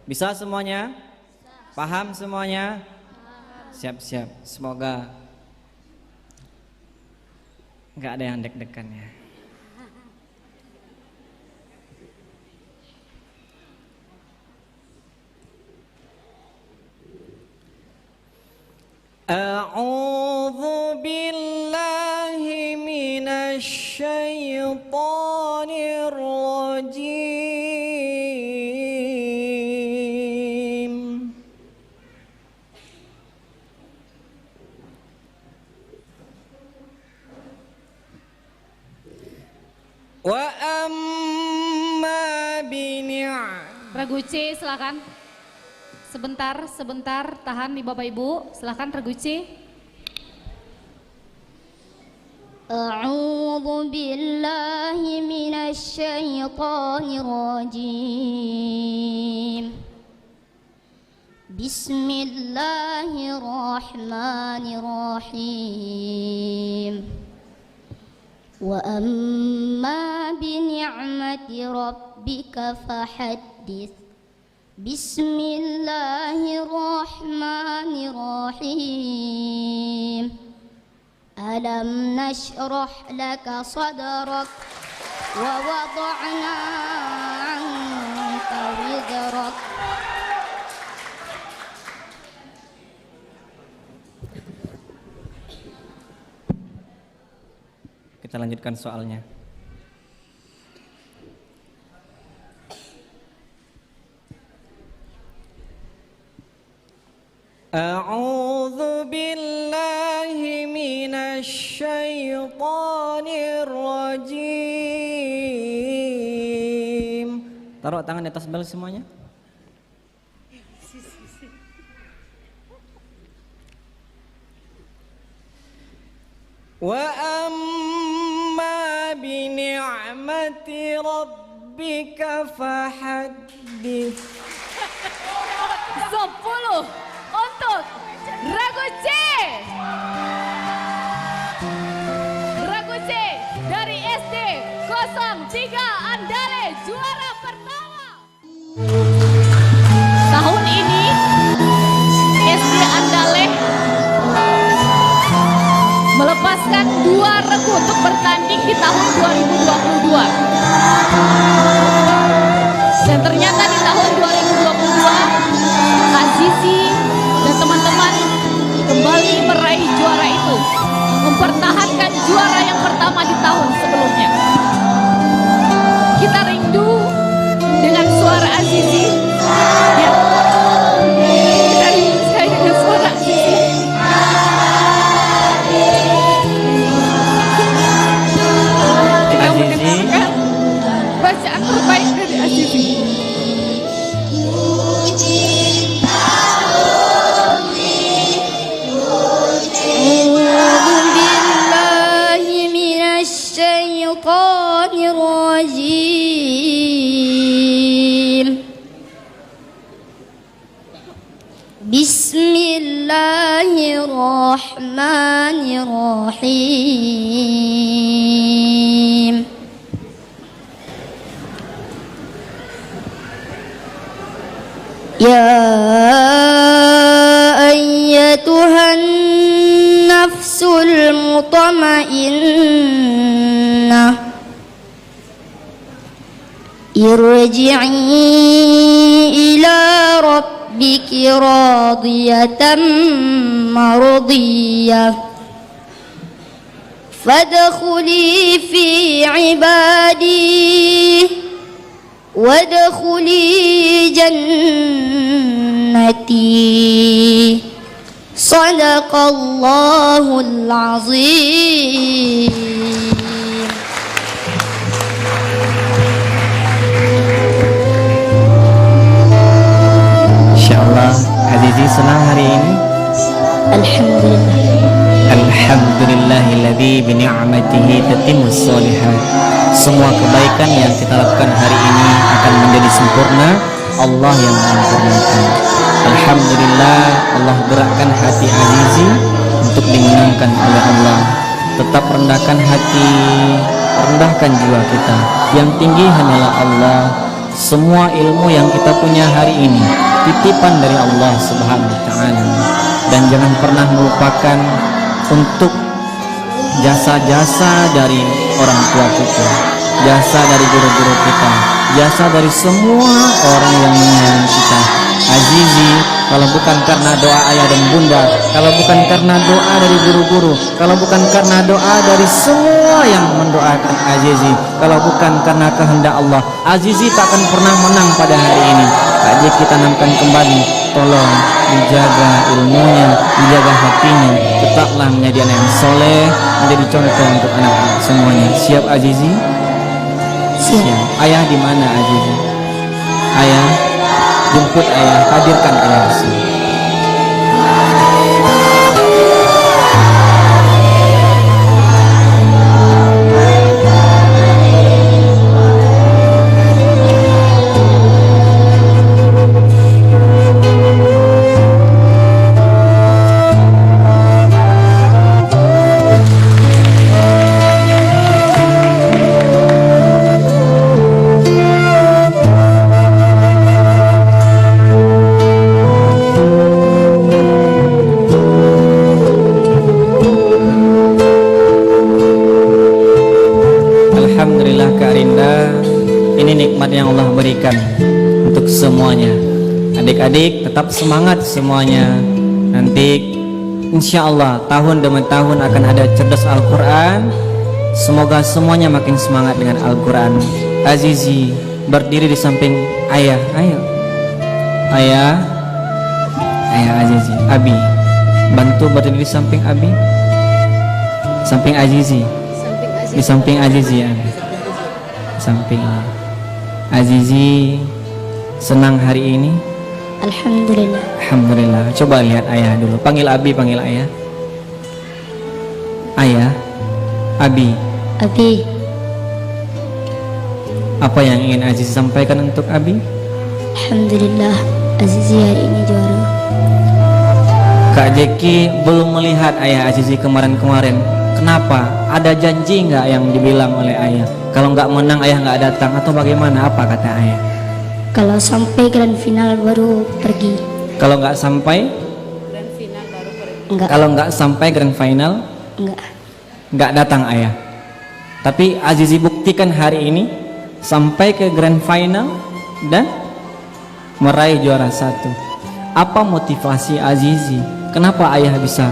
Bisa semuanya? Paham semuanya? Siap-siap. Semoga nggak ada yang deg-degan ya. A'udzu billahi minasy syaithanir rajim. Wa amma Regu C silakan. Sebentar, tahan nih Bapak Ibu. Silakan Regu C. A'udzu billahi minasy syaithanir rajim. Bismillahirrahmanirrahim. Wa amma bi ni'mati rabbika fahaddits. Bismillahirrahmanirrahim. Alam nashrah laka sadrak wa wada'na 'anka wizrak. Kita lanjutkan soalnya. A'udzu billahi minasy syaithanir rajim. Taruh tangan di atas bel semuanya. Wa amma bi ni'mati rabbika fahaddits. 10 untuk Regu C. Regu C dari SD 03 Andale juara pertama. Tahun ini SD Andale melepaskan 2 regu untuk bertanding di tahun 2022. Dan ternyata di tahun 2022 Azizi dan teman-teman kembali meraih juara itu, mempertahankan juara yang pertama di tahun sebelumnya. Kita rindu dengan suara Azizi. Ya. Kita rindu sekali dengan suara Azizi. Kita mendengarkan bacaan terbaik dari Azizi. Bismillahirrahmanirrahim. Ya ayyatuhan nafsul mutmainnah, irji'i ila rabbiki radiyatan mardiyah, fadkhuli fi ibadi wadkhuli jannati. Sadaqallahul azim. Insyaallah Azizi senang hari ini. Alhamdulillah. Alhamdulillahilladzi bi ni'matihi tatimmus sholihat. Semua kebaikan yang kita lakukan hari ini akan menjadi sempurna. Allah yang menyempurnakan. Alhamdulillah, Allah gerakkan hati Azizi untuk dimenangkan oleh Allah. Tetap rendahkan hati, rendahkan jiwa kita. Yang tinggi hanyalah Allah. semua ilmu yang kita punya hari ini titipan dari Allah Subhanahu wa taala, dan jangan pernah melupakan untuk jasa-jasa dari orang tua kita, jasa dari guru-guru kita, jasa dari semua orang yang menyayangi kita. Azizi, kalau bukan karena doa ayah dan bunda, kalau bukan karena doa dari guru-guru, kalau bukan karena doa dari semua yang mendoakan Azizi, kalau bukan karena kehendak Allah, Azizi tak akan pernah menang pada hari ini. Kak Jeki tanamkan kembali, tolong dijaga ilmunya, dijaga hatinya, tetaplah menjadi anak yang soleh, menjadi contoh untuk anak-anak semuanya. Siap Azizi? Siap. Ayah di mana Azizi? Ayah, jemput ayah, hadirkan ayah di sini. Alhamdulillah Kak Rinda, ini nikmat yang Allah berikan untuk semuanya. Adik-adik tetap semangat semuanya. Nanti insya Allah tahun demi tahun akan ada cerdas Al-Quran. Semoga semuanya makin semangat dengan Al-Quran. Azizi berdiri di samping ayah. Ayo ayah, ayah Azizi. Abi bantu berdiri di samping Abi, samping Azizi, di samping Azizi ya. Samping Azizi. Senang hari ini? Alhamdulillah. Alhamdulillah. Coba lihat ayah dulu. Panggil Abi, panggil ayah. Ayah, Abi. Abi, Apa yang ingin Azizi sampaikan untuk Abi? Alhamdulillah Azizi hari ini juara. Kak Jeki belum melihat ayah Azizi kemarin-kemarin. Kenapa? Ada janji nggak yang dibilang oleh ayah? Kalau nggak menang ayah nggak datang atau bagaimana? Apa kata ayah? Kalau sampai grand final baru pergi. Kalau nggak sampai? Enggak. Kalau nggak sampai grand final? Enggak. Nggak datang ayah. Tapi Azizi buktikan hari ini sampai ke grand final dan meraih juara 1. Apa motivasi Azizi? Kenapa ayah bisa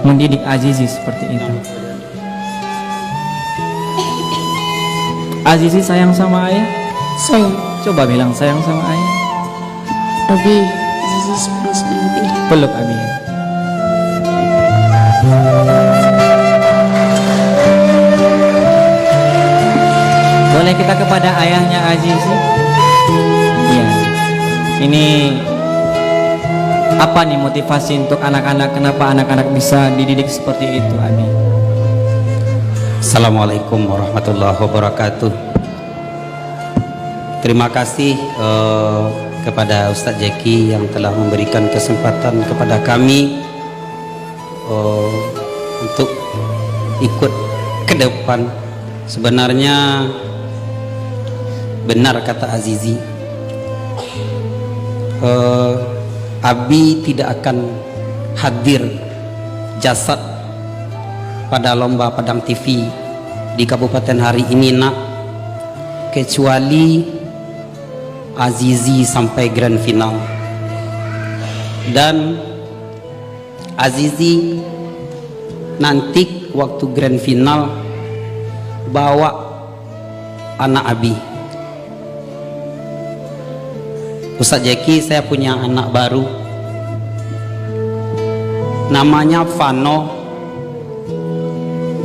mendidik Azizi seperti itu? Azizi sayang sama ayah? Sayang. Coba bilang sayang sama ayah. Abi, Azizi sayang sama Abi. Peluk Abi. Boleh kita kepada ayahnya Azizi? Iya. Ini apa nih motivasi untuk anak-anak? Kenapa anak-anak bisa dididik seperti itu, Abi? Assalamualaikum warahmatullahi wabarakatuh. Terima kasih kepada Ustadz Jeki yang telah memberikan kesempatan kepada kami untuk ikut ke depan. Sebenarnya benar kata Azizi, Abi tidak akan hadir jasad pada lomba Padang TV di Kabupaten hari ini nak, kecuali Azizi sampai grand final. Dan Azizi nanti waktu grand final bawa anak Abi. Ustadz Jeki, saya punya anak baru namanya Fano.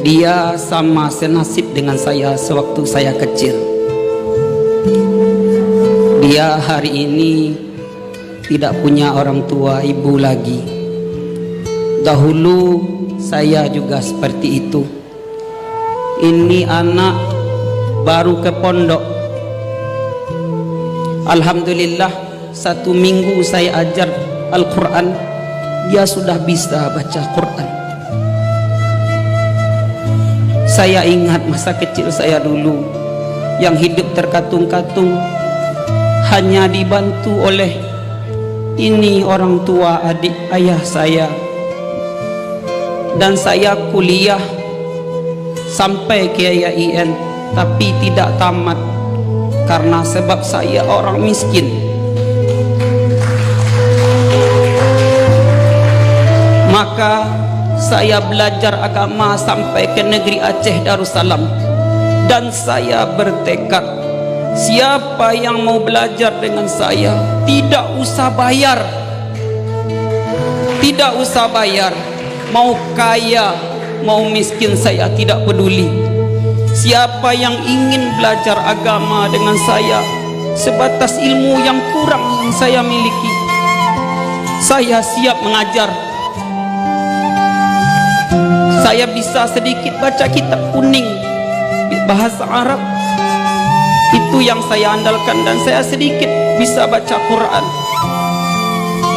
Dia sama senasib dengan saya sewaktu saya kecil. Dia hari ini tidak punya orang tua, ibu lagi. Dahulu saya juga seperti itu. Ini anak baru ke pondok. Alhamdulillah 1 minggu saya ajar Al-Quran, dia sudah bisa baca Quran. Saya ingat masa kecil saya dulu yang hidup terkatung-katung, hanya dibantu oleh ini orang tua adik ayah saya. Dan saya kuliah sampai ke IAIN tapi tidak tamat karena sebab saya orang miskin. Maka saya belajar agama sampai ke negeri Aceh Darussalam, dan saya bertekad siapa yang mau belajar dengan saya tidak usah bayar, tidak usah bayar, mau kaya mau miskin saya tidak peduli. Siapa yang ingin belajar agama dengan saya sebatas ilmu yang kurang yang saya miliki, saya siap mengajar. Saya bisa sedikit baca kitab kuning bahasa Arab, itu yang saya andalkan, dan saya sedikit bisa baca Quran.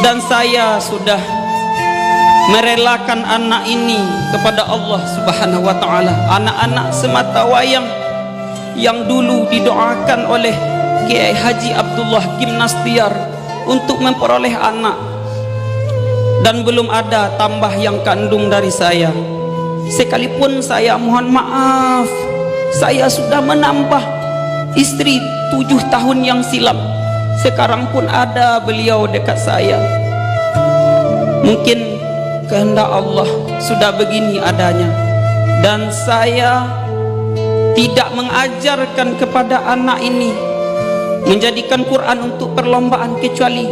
Dan saya sudah merelakan anak ini kepada Allah Subhanahu wa taala. Anak-anak semata wayang yang dulu didoakan oleh Kiai Haji Abdullah Gimnastiar untuk memperoleh anak, dan belum ada tambah yang kandung dari saya. Sekalipun saya mohon maaf, saya sudah menambah istri 7 tahun yang silam. Sekarang pun ada beliau dekat saya. Mungkin kehendak Allah sudah begini adanya, dan saya tidak mengajarkan kepada anak ini menjadikan Quran untuk perlombaan, kecuali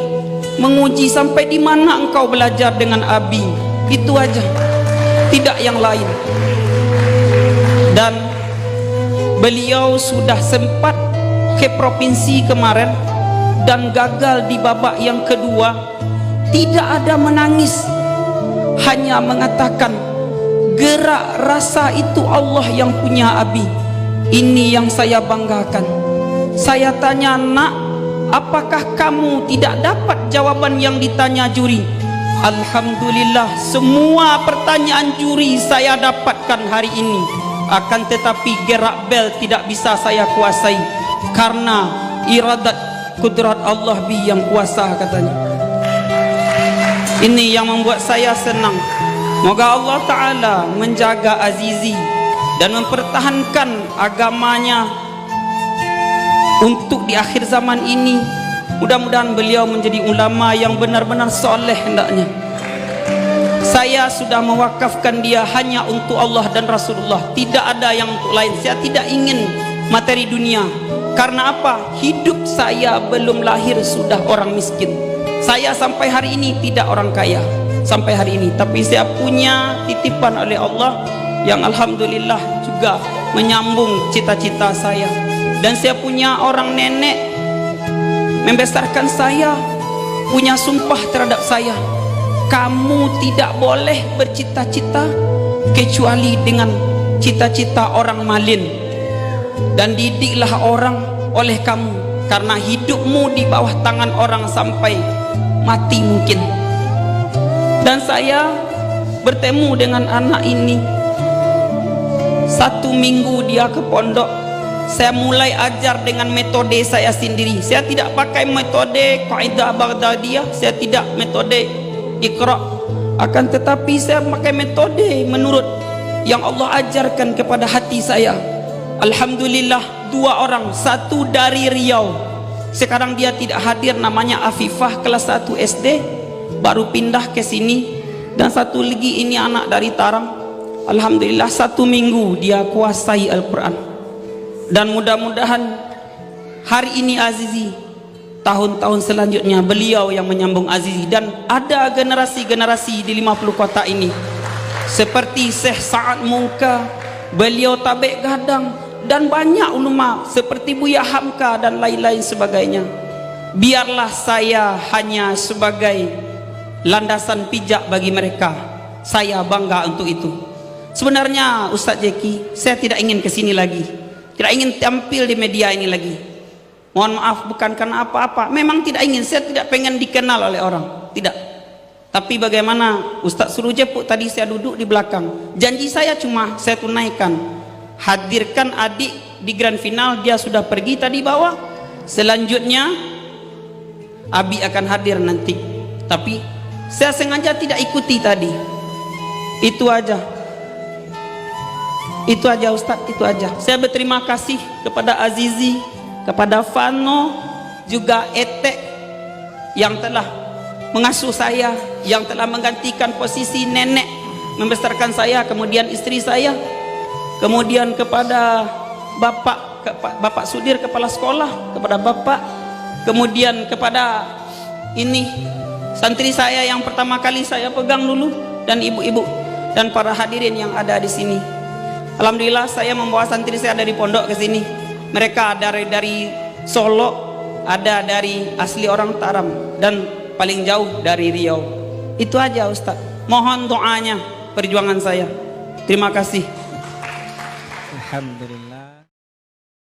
menguji sampai di mana engkau belajar dengan Abi, itu aja, tidak yang lain. Dan beliau sudah sempat ke provinsi kemarin dan gagal di babak yang kedua. Tidak ada menangis, hanya mengatakan gerak rasa itu Allah yang punya Abi. Ini yang saya banggakan. Saya tanya, nak, apakah kamu tidak dapat jawaban yang ditanya juri? Alhamdulillah, semua pertanyaan juri saya dapatkan hari ini. Akan tetapi gerak bel tidak bisa saya kuasai, karena iradat kudrat Allah bi yang kuasa, katanya. Ini yang membuat saya senang. Moga Allah Ta'ala menjaga Azizi dan mempertahankan agamanya untuk di akhir zaman ini. Mudah-mudahan beliau menjadi ulama yang benar-benar soleh hendaknya. Saya sudah mewakafkan dia hanya untuk Allah dan Rasulullah, tidak ada yang untuk lain. Saya tidak ingin materi dunia. Karena apa? Hidup saya belum lahir sudah orang miskin. Saya sampai hari ini tidak orang kaya sampai hari ini, tapi saya punya titipan oleh Allah yang alhamdulillah juga menyambung cita-cita saya. Dan saya punya orang nenek membesarkan saya, punya sumpah terhadap saya, kamu tidak boleh bercita-cita kecuali dengan cita-cita orang malin, dan didiklah orang oleh kamu, karena hidupmu di bawah tangan orang sampai mati mungkin. Dan saya bertemu dengan anak ini 1 minggu dia ke pondok. Saya mulai ajar dengan metode saya sendiri. Saya tidak pakai metode Qaidah Baghdadiyah, saya tidak metode Iqra, akan tetapi saya pakai metode menurut yang Allah ajarkan kepada hati saya. Alhamdulillah, 2 orang, satu dari Riau, sekarang dia tidak hadir, namanya Afifah, kelas 1 SD, baru pindah ke sini. Dan satu lagi ini anak dari Tarang. Alhamdulillah 1 minggu dia kuasai Al-Quran. Dan mudah-mudahan hari ini Azizi, tahun-tahun selanjutnya beliau yang menyambung Azizi. Dan ada generasi-generasi di 50 kota ini seperti Syekh Sa'ad Mungka, beliau tabik gadang, dan banyak ulama seperti Buya Hamka dan lain-lain sebagainya. Biarlah saya hanya sebagai landasan pijak bagi mereka. Saya bangga untuk itu. Sebenarnya Ustaz Jeki, saya tidak ingin kesini lagi, tidak ingin tampil di media ini lagi. Mohon maaf, bukan karena apa-apa, memang tidak ingin. Saya tidak pengen dikenal oleh orang, tidak. Tapi bagaimana Ustaz suruh jepuk tadi, saya duduk di belakang. Janji saya cuma saya tunaikan. Hadirkan adik di grand final, dia sudah pergi tadi bawah. Selanjutnya Abi akan hadir nanti, tapi saya sengaja tidak ikuti tadi. Itu aja Ustadz, itu aja. Saya berterima kasih kepada Azizi, kepada Fano, juga Ete yang telah mengasuh saya, yang telah menggantikan posisi nenek membesarkan saya, kemudian istri saya, kemudian kepada Bapak Sudir kepala sekolah, kepada Bapak, kemudian kepada ini santri saya yang pertama kali saya pegang dulu, dan ibu-ibu dan para hadirin yang ada di sini. Alhamdulillah saya membawa santri saya dari pondok ke sini. Mereka dari Solo, ada dari asli orang Taram, dan paling jauh dari Riau. Itu aja Ustadz. Mohon doanya perjuangan saya. Terima kasih. Alhamdulillah.